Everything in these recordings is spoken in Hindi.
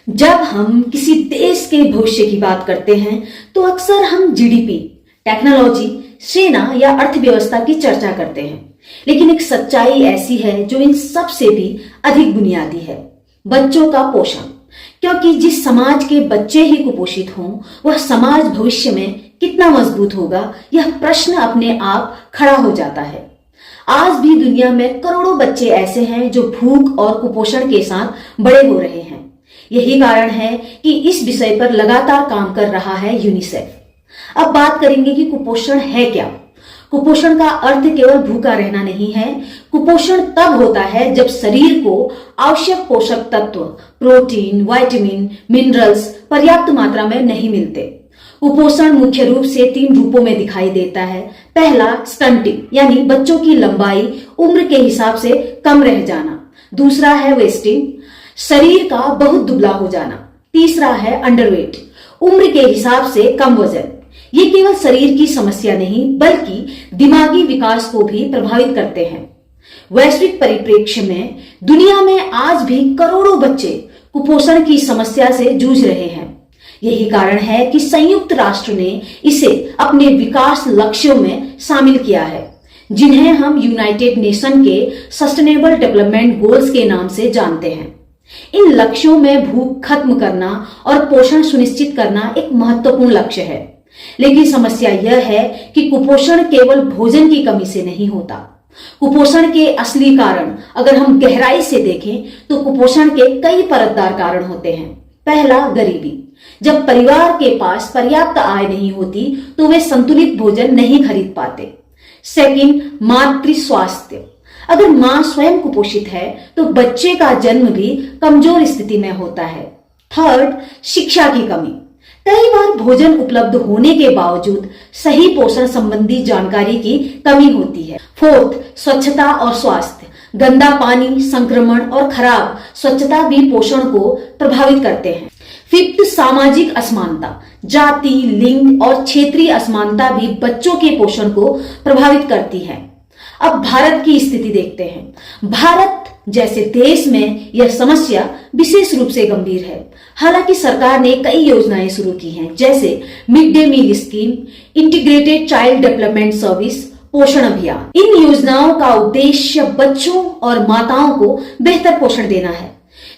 जब हम किसी देश के भविष्य की बात करते हैं तो अक्सर हम जीडीपी, टेक्नोलॉजी, सेना या अर्थव्यवस्था की चर्चा करते हैं। लेकिन एक सच्चाई ऐसी है जो इन सब से भी अधिक बुनियादी है, बच्चों का पोषण। क्योंकि जिस समाज के बच्चे ही कुपोषित हों, वह समाज भविष्य में कितना मजबूत होगा, यह प्रश्न अपने आप खड़ा हो जाता है। आज भी दुनिया में करोड़ों बच्चे ऐसे हैं जो भूख और कुपोषण के साथ बड़े हो रहे हैं। यही कारण है कि इस विषय पर लगातार काम कर रहा है यूनिसेफ। अब बात करेंगे कि कुपोषण है क्या। कुपोषण का अर्थ केवल भूखा रहना नहीं है। कुपोषण तब होता है जब शरीर को आवश्यक पोषक तत्व, प्रोटीन, विटामिन, मिनरल्स पर्याप्त मात्रा में नहीं मिलते। कुपोषण मुख्य रूप से 3 रूपों में दिखाई देता है। पहला, स्टंटिंग, यानी बच्चों की लंबाई उम्र के हिसाब से कम रह जाना। दूसरा है वेस्टिंग, शरीर का बहुत दुबला हो जाना। तीसरा है अंडरवेट, उम्र के हिसाब से कम वजन। ये केवल शरीर की समस्या नहीं बल्कि दिमागी विकास को भी प्रभावित करते हैं। वैश्विक परिप्रेक्ष्य में दुनिया में आज भी करोड़ों बच्चे कुपोषण की समस्या से जूझ रहे हैं। यही कारण है कि संयुक्त राष्ट्र ने इसे अपने विकास लक्ष्यों में शामिल किया है, जिन्हें हम यूनाइटेड नेशन के सस्टेनेबल डेवलपमेंट गोल्स के नाम से जानते हैं। इन लक्ष्यों में भूख खत्म करना और पोषण सुनिश्चित करना एक महत्वपूर्ण लक्ष्य है। लेकिन समस्या यह है कि कुपोषण केवल भोजन की कमी से नहीं होता। कुपोषण के असली कारण अगर हम गहराई से देखें तो कुपोषण के कई परतदार कारण होते हैं। पहला, गरीबी। जब परिवार के पास पर्याप्त आय नहीं होती तो वे संतुलित भोजन नहीं खरीद पाते। सेकंड, मातृ स्वास्थ्य। अगर मां स्वयं कुपोषित है तो बच्चे का जन्म भी कमजोर स्थिति में होता है। थर्ड, शिक्षा की कमी। कई बार भोजन उपलब्ध होने के बावजूद सही पोषण संबंधी जानकारी की कमी होती है। फोर्थ, स्वच्छता और स्वास्थ्य। गंदा पानी, संक्रमण और खराब स्वच्छता भी पोषण को प्रभावित करते हैं। फिफ्थ, सामाजिक असमानता। जाति, लिंग और क्षेत्रीय असमानता भी बच्चों के पोषण को प्रभावित करती है। अब भारत की स्थिति देखते हैं। भारत जैसे देश में यह समस्या विशेष रूप से गंभीर है। हालांकि सरकार ने कई योजनाएं शुरू की हैं, जैसे mid day meal scheme, integrated child development service, Poshan Abhiyan. इन योजनाओं का उद्देश्य बच्चों और माताओं को बेहतर पोषण देना है।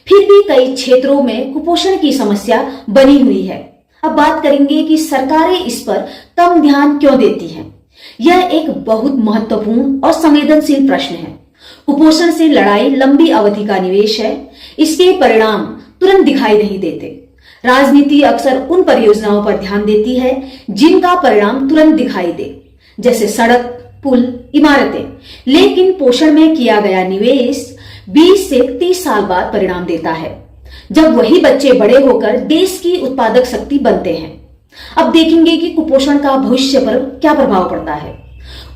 फिर भी कई क्षेत्रों में कुपोषण की समस्या बनी हुई है। अब बात करेंगे कि सरकारें इस पर कम ध्यान क्यों देती हैं। यह एक बहुत महत्वपूर्ण और संवेदनशील प्रश्न है। कुपोषण से लड़ाई लंबी अवधि का निवेश है। इसके परिणाम तुरंत दिखाई नहीं देते। राजनीति अक्सर उन परियोजनाओं पर ध्यान देती है जिनका परिणाम तुरंत दिखाई दे, जैसे सड़क, पुल, इमारतें। लेकिन पोषण में किया गया निवेश 20 से 30 साल बाद परिणाम देता है, जब वही बच्चे बड़े होकर देश की उत्पादक शक्ति बनते हैं। अब देखेंगे कि कुपोषण का भविष्य पर क्या प्रभाव पड़ता है।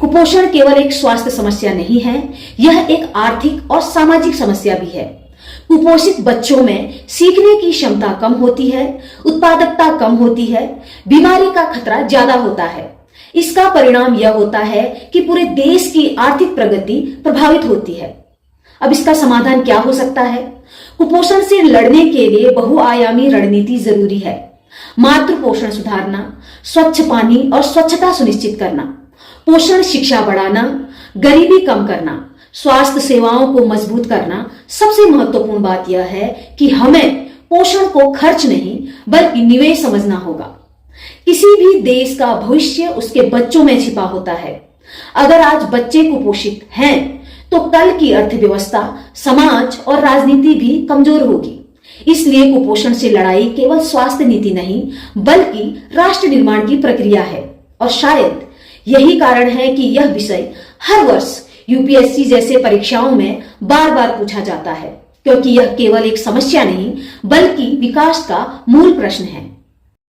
कुपोषण केवल एक स्वास्थ्य समस्या नहीं है, यह एक आर्थिक और सामाजिक समस्या भी है। कुपोषित बच्चों में सीखने की क्षमता कम होती है, उत्पादकता कम होती है, बीमारी का खतरा ज्यादा होता है। इसका परिणाम यह होता है कि पूरे देश की आर्थिक प्रगति प्रभावित होती है। अब इसका समाधान क्या हो सकता है? कुपोषण से लड़ने के लिए बहुआयामी रणनीति जरूरी है। मातृ पोषण सुधारना, स्वच्छ पानी और स्वच्छता सुनिश्चित करना, पोषण शिक्षा बढ़ाना, गरीबी कम करना, स्वास्थ्य सेवाओं को मजबूत करना। सबसे महत्वपूर्ण बात यह है कि हमें पोषण को खर्च नहीं बल्कि निवेश समझना होगा। किसी भी देश का भविष्य उसके बच्चों में छिपा होता है। अगर आज बच्चे कुपोषित हैं तो कल की अर्थव्यवस्था, समाज और राजनीति भी कमजोर होगी। इसलिए कुपोषण से लड़ाई केवल स्वास्थ्य नीति नहीं बल्कि राष्ट्र निर्माण की प्रक्रिया है। और शायद यही कारण है कि यह विषय हर वर्ष यूपीएससी जैसे परीक्षाओं में बार बार पूछा जाता है, क्योंकि यह केवल एक समस्या नहीं बल्कि विकास का मूल प्रश्न है।